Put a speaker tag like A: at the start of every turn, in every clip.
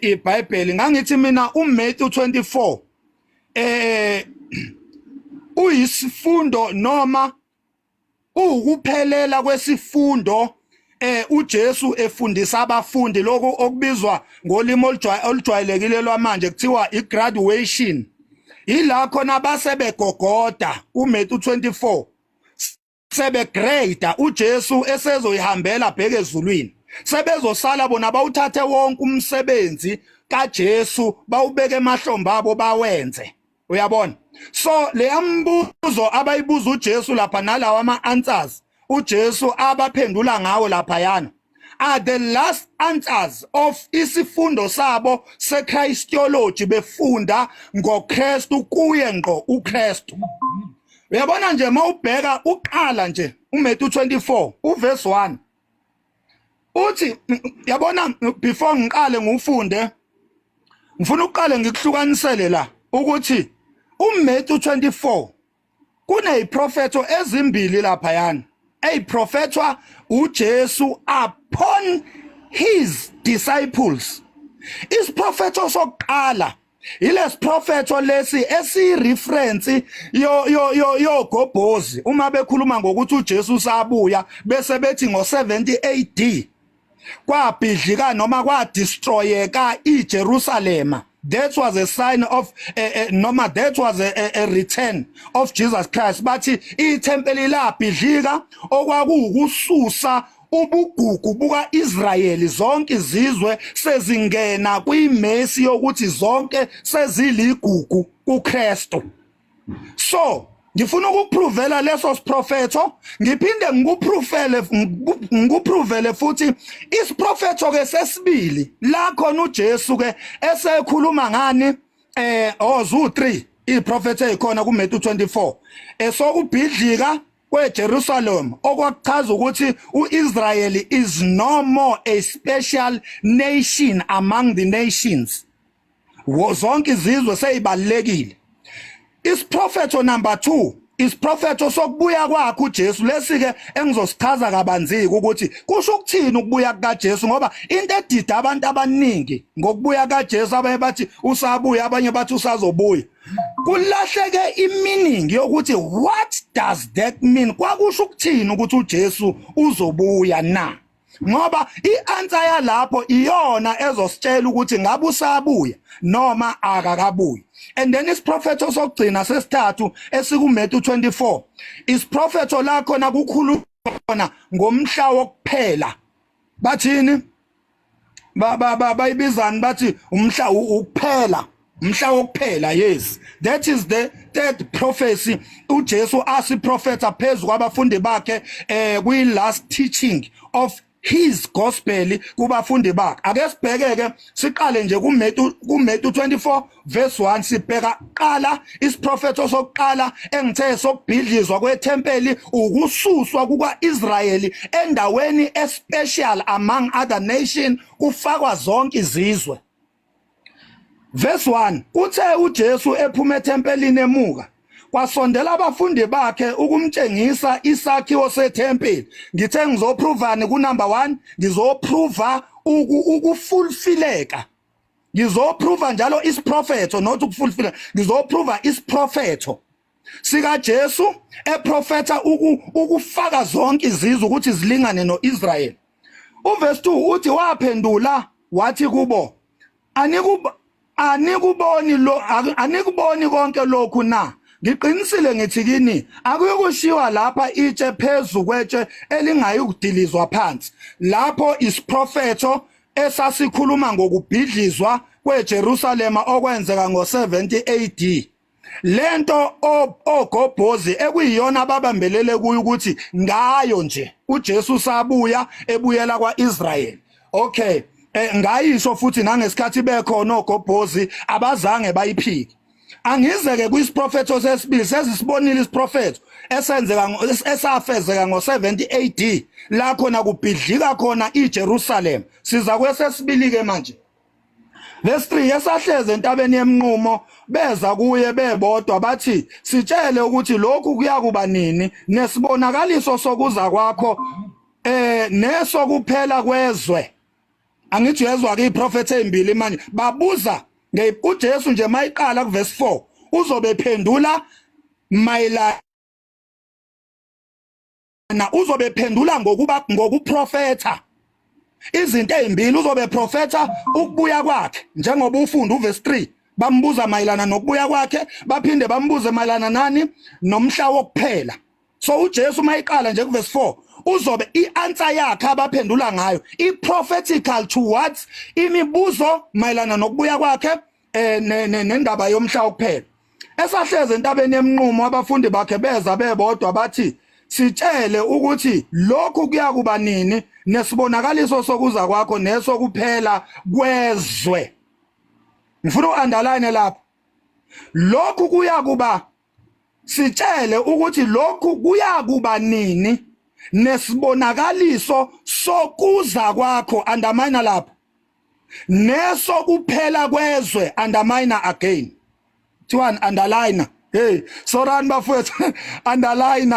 A: iBhayibheli ngangithi mina uMatthew 24 uyisifundo noma ukuphelela kwesifundo uJesu efundisa abafundi lokho okubizwa ngolimi olujwayelekile lwamanje kuthiwa igraduation. Ila khona basebegogoda uMatthew 24 sebegrade uJesu esezoyihambela bheke ezulwini. Sebezosala bona bawuthathe wonke umsebenzi kaJesu bawubeke emahlombe abo bawenze. Uyabona? So le ambuzo abayibuza uJesu lapha nalawa ama-answers uJesu abaphendula ngawo lapha yana are the last answers of isifundo sabo seChristology befunda ngoKristu kuye ngqo uKristu. Uyabona nje mawubheka uqala nje uMatthew 24 uverse 1 uthi yabona before ngiqale ngufunde ngifuna uqale ngikuhlukanisele la ukuthi uMatthew 24 kuneziprofeto ezimbili lapha yana eziprofetwa uJesu upon his disciples. Isiprofeto sokuqala iles propheto lesi esi-reference yo gobhozi uma bekhuluma ngokuthi uJesu sabuya bese bethi ngo-70 AD kwabhidlika noma kwadestroyeka iJerusalema. That was a sign of that was a return of Jesus Christ. Bathi ithempeli labhidlika okwakuwukususa ubugugu buka Israyeli zonke izizwe sezingena kwimesi yokuthi zonke seziligugu kuKristu. So ngifuna ukuprovela leso siprofeto ngiphinde ngikuprovele futhi isiprofeto ke sesibili la khona uJesu ke esekhuluma ngani ozu 3 iprofeto ekhona kuMatthew 24 esokubhidlika kweJerusalem okwachaza ukuthi uIsrael is no more a special nation among the nations. Zonke izizwe seyibalekile. Isiprofeto number 2 isiprofeto sokubuya kwakhe uJesu lesike engizosichaza kabanzi ukuthi kusho ukuthini ukubuya kukaJesu ngoba into edida abantu abaningi ngokubuya kaJesu abaye bathi usabuya abanye bathi usazobuya kulahleke imeaning yokuthi what does that mean kwakusho ukuthini ukuthi uJesu uzobuya na ngoba ianswer yalapho iyona ezositshela ukuthi ngabe usabuya noma akakabuyi. And then isiprofeto sokugcina sesithathu esikuMatthew 24 isiprofeto la khona kukhuluma ngomhla wokuphela bathini bayibizani bathi umhla ukuphela umhla wokuphela. Yes, that is the third prophecy uJesu asiprofeta phezulu kwabafundi bakhe kwi last teaching of his gospel kubafundi bakhe. Ake sibhekeke siqale nje kuMatthew 24 verse 1 sibheka qala isiprofeto sokuqala engithe sokubhidlizwa kwethempeli ukususwa kukaIsrayeli endaweni especial among other nation kufakwa zonke izizwe. Verse 1 uthe uJesu ephuma ethempelini emuka kwasondela abafundi bakhe ukumtshengisa isakhiwo sethempeli. Ngithe ngizoprovani ku number 1 ngizoprova ukufulfileka. Ngizoprova njalo isiprofeto not ukufulfila ngizoprova isiprofeto sika Jesu eprofeta ukufaka zonke izizwe ukuthi zilingane noIsrael. Uverse 2 uthi waphendula wathi kubo anikuboni konke lokhu na ngiqinisile ngithi kini akuyokushiwa lapha itshe phezulu kwetshe elingayi ukudilizwa phansi. Lapho isiprofeto esasikhuluma ngokubhidlizwa kweJerusalema okwenzeka ngo-70 AD. Lento ogobhozi ekuyiyona ababambelele kuyo ukuthi ngayo nje uJesu sabuya ebuyela kwaIsrael. Okay, ngayisho futhi nangesikhathi bekhona ogobhozi abazange bayiphike. Angizeke kwisiprofeto sesibili sesisibonile isiprofeto esafezeka ngo-70 AD la khona kubhidlika khona iJerusalem. Siza kwesesibili ke manje. Verse 3 esahleze entabeni yemnqumo beza kuye bebodwa bathi sitshele ukuthi lokhu kuyakuba nini nesibonakaliso sokuza kwakho nesokuphela kwezwe. angithi uyezwa ke iprofeti ezimbili manje babuza uJesu nje mayiqala kuverse 4 uzobe phendula mayelana uzobe phendula ngokuprofetha izinto ezimbili uzobe profetha ukubuya kwakhe njengoba ufunda uverse 3 bambuza mayelana nokubuya kwakhe baphinde bambuze mayelana nani nomhla wokuphela. So uJesu mayiqala nje kuverse 4 uzobe ianswer yakhe abaphendula ngayo iprophetical towards imibuzo mayelana nokubuya kwakhe nendaba yomhla wokuphela. Esahleze entabeni yemnqumo abafundi bakhe beza bebodwa bathi sitshele ukuthi lokhu kuyakuba nini nesibonakaliso sokuza kwakho nesokuphela kwezwe. Ngifuna uunderline lapha lokhu kuyakuba sitshele ukuthi lokhu kuyakuba nini nesibonakaliso sokuza kwakho undermine lapha nesokuphela kwezwe undermine again thiwani underline hey sorani bafowethu underline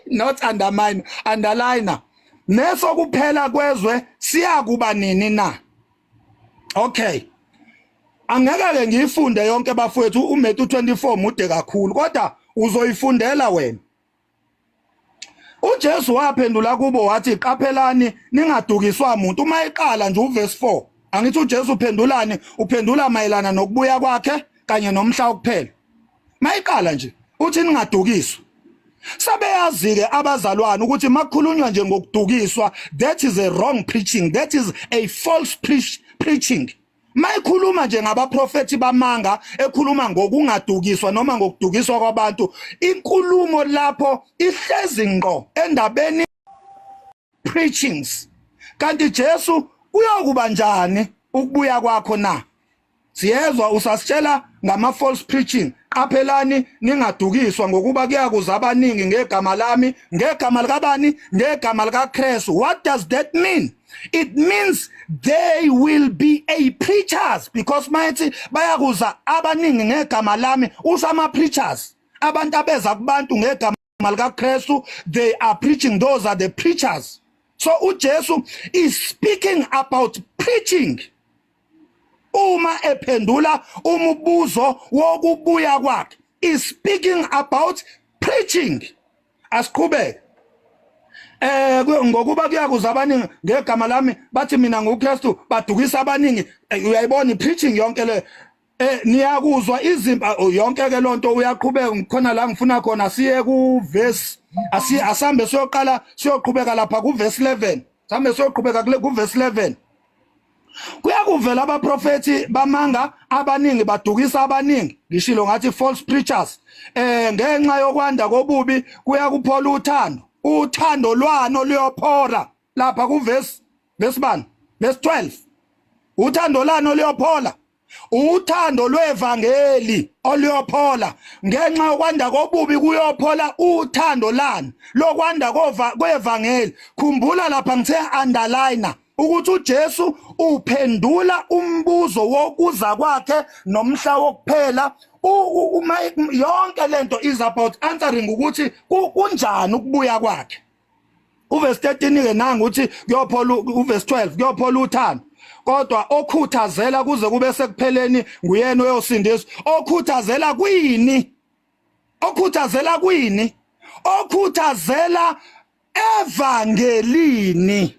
A: not undermine underline nesokuphela kwezwe siyakuba nini na. Okay angeke ke ngiyifunde yonke bafowethu uMatthew 24 mude kakhulu kodwa uzoyifundela wena. uJesu waphendula kubo wathi qaphelani ningadukiswa umuntu. Uma eqala nje uverse 4 angithi uJesu uphendulani uphendula mayelana nokubuya kwakhe kanye nomhla wokuphela. Mayiqala nje uthi ningadukiswa. Sabeyazi ke abazalwane ukuthi makukhulunywa nje ngokudukiswa that is a wrong preaching, that is a false preaching. Mayikhuluma nje ngabaprofeti bamanga ekhuluma ngokungadukiswa noma ngokudukiswa kwabantu inkulumo lapho ihlezi ngqo endabeni preachings. Kanti Jesu uyokuba njani ukubuya kwakho na? Siyezwa usasitshela ngama false preaching qaphelani ningadukiswa ngokuba kuyakuza abaningi ngegama lami ngegama likabani ngegama likaKristu. What does that mean? It means they will be a preachers because mighty bayakuza abaningi ngegama lami usama preachers abantu abeza kubantu ngegama likaKristu they are preaching, those are the preachers. So uJesu is speaking about preaching uma ephendula umubuzo wokubuya kwakhe is speaking about preaching. Asiqhubeke ngokuba kuyakuza abaningi ngegama lami bathi mina nguKristu badukisa abaningi. Uyayibona preaching yonke le niyakuzwa izimba yonke ke lonto uyaqhubeka khona la ngifuna khona siye ku verse asambe siyoqala siyoqhubeka lapha ku verse 11 sambe siyoqhubeka ku verse 11. Kuyakuvela abaprofeti bamanga abaningi badukisa abaningi ngishilo ngathi false preachers ngenxa yokwanda kobubi kuyakuphola uthando lwano luyophola lapha ku verse bani verse 12. Uthando lwano luyophola uthando lwevangeli oluyophola ngenxa yokwanda kobubi kuyophola uthando lani lokwanda kwevangeli. Khumbula lapha ngithe underline ukuthi uJesu uphendula umbuzo wokuza kwakhe nomhla wokuphela. Yonke lento is about answering ukuthi kunjani ukubuya kwakhe. Uverse 13 ke nanga ukuthi kuyophola uverse 12 kuyophola uthando kodwa okhuthazela kuze kube sekupheleni nguyena oyosindiswa. Okhuthazela kwini? Okhuthazela kwini? Okhuthazela evangelini.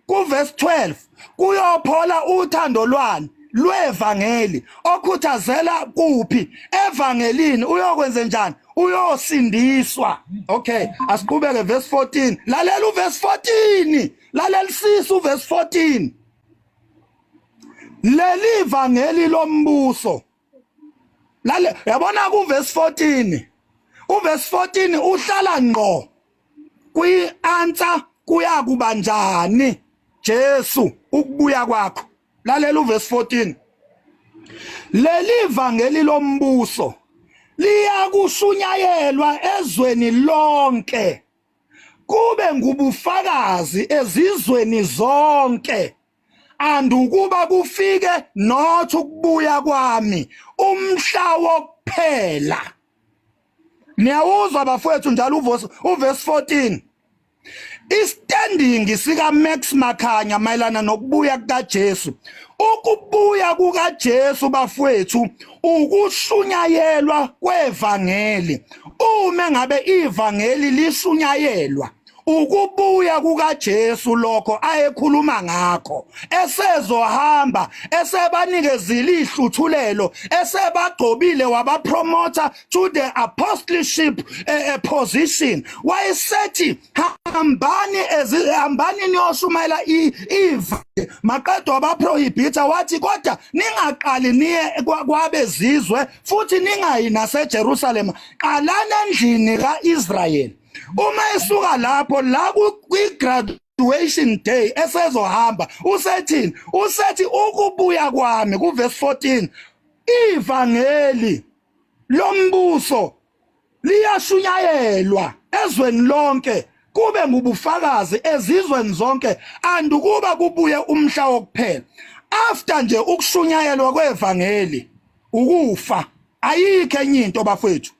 A: Kuverse 12 kuyophola uthando lwani lwevangeli. Okhuthazela kuphi? Evangelini. Uyokwenza njani? Uyosindiswa. Okay asiqhubeke verse 14. Lalela uverse 14 lalelisisa uverse 14. Leli vangeli lombuso lale yabona ku verse 14 uverse 14 uhlala ngqo kwi answer kuya kuba njani Jesu ukubuya kwakho. Lalela uverse 14. Leli vangeli lombuso liyakushunyayelwa ezweni lonke kube ngubufakazi ezizweni zonke andukuba kufike nothi ukubuya kwami umhla wokuphela. Niyawuzwa bafowethu njalo uverse 14 Istanding sika Max Makhanya mayelana nokubuya kukaJesu. Ukubuya kukaJesu bafowethu ukushunyayelwa kwevangeli. Uma ngabe ivangeli lishunyayelwa ukubuya kukaJesu lokho ayekhuluma ngakho esezohamba esebanikezile ihluthulelo esebagcobile wabapromota to the apostleship position wayesethi hambani niyoshumayela maqedwe wabaprohibitha wathi kodwa ningaqali niye kwabezizwe futhi ningayi naseJerusalem qalani endlini kaIsrayeli. Uma esuka lapho la kwi-graduation day esezohamba usethi ukubuya kwami kuverse 14 ivangeli lombuso liyashunyayelwa ezweni lonke kube ngubufakazi ezizweni zonke andukuba kubuye umhla wokuphela. After nje ukushunyayelwa kwevangeli ukufa ayikho enye into bafethu.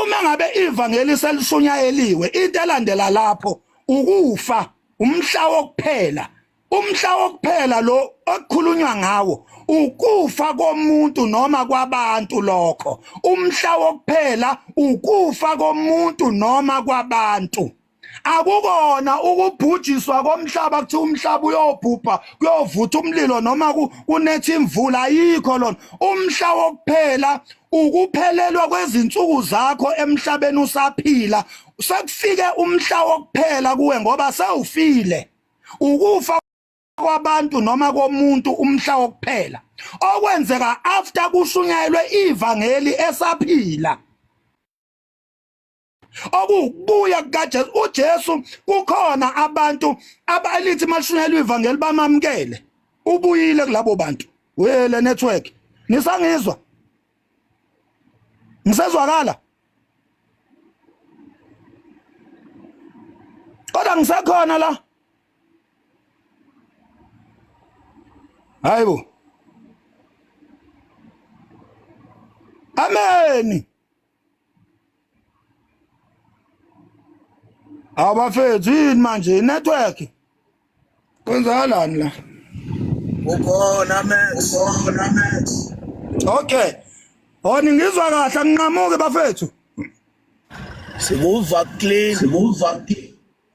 A: Uma ngabe ivangeli selishunyayeliwe into elandela lapho ukufa umhla wokuphela. Umhla wokuphela lo okukhulunywa ngawo ukufa komuntu noma kwabantu lokho. Umhla wokuphela ukufa komuntu noma kwabantu. Akukona ukubhujiswa komhlaba kuthi umhlaba uyobhubha kuyovutha umlilo noma kunetha imvula ayikho lona. Umhla wokuphela ukuphelelwa kwezinsuku zakho emhlabeni usaphila sekufike umhla wokuphela kuwe ngoba sewufile. Ukufa kwabantu noma komuntu umhla wokuphela okwenzeka after kushunyayelwe ivangeli esaphila. Okubuya kukaJesu uJesu kukhona abantu abalithi mashunyayelwe ivangeli bamamkele ubuyile kulabo bantu. Wele network nisangizwa ngisezwakala kodwa ngisekhona la. Hayibo amen. Abafethu yini manje network kwenzakalani la?
B: Ukhona Max.
A: Okay. Ngizwa kahle nginqamuke bafethu.
B: Simuva clean.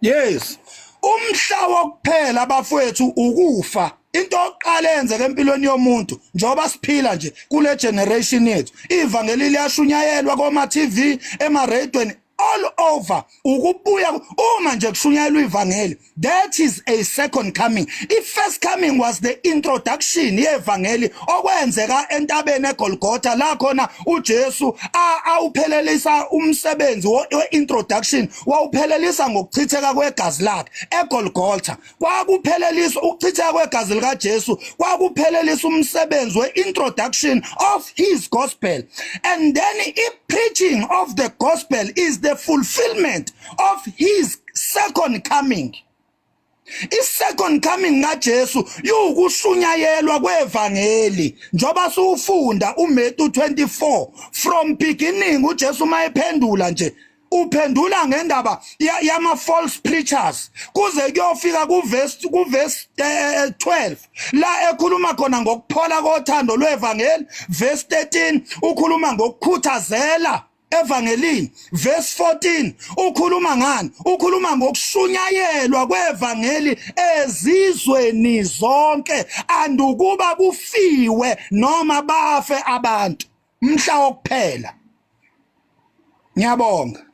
A: Yes. Umhla wokuphela bafethu ukufa. Into oqala yenzeka empilweni yomuntu njoba siphila nje kule generation yethu. Ivangeli liyashunyayelwa koma TV, ema radioweni all over ukubuya uma nje kushunyayelwa ivangeli. That is a second coming. First coming was the introduction yevangeli okwenzeka entabeni eGolgotha la khona uJesu awuphelelisa umsebenzi we-introduction wawuphelelisa ngokuchitheka kwegazi lakhe eGolgotha. Kwakuphelelisa ukuchitheka kwegazi likaJesu kwakuphelelisa umsebenzi we-introduction of his gospel, and then preaching of the gospel is the fulfillment of his second coming. Second coming kaJesu yukushunyayelwa kwevangeli njoba sufunda uMatthew 24 from beginning. uJesu mayephendula nje uphendula ngendaba yama false preachers kuze kuyofika kuverse 12 la ekhuluma khona ngokuphola kothando lwevangeli. Verse 13 ukhuluma ngokukhuthazela evangelini. Verse 14 ukhuluma ngani? Ukhuluma ngokushunyayelwa kwevangeli ezizweni zonke andukuba kufiwe noma bafe abantu mhla wokuphela. Ngiyabonga.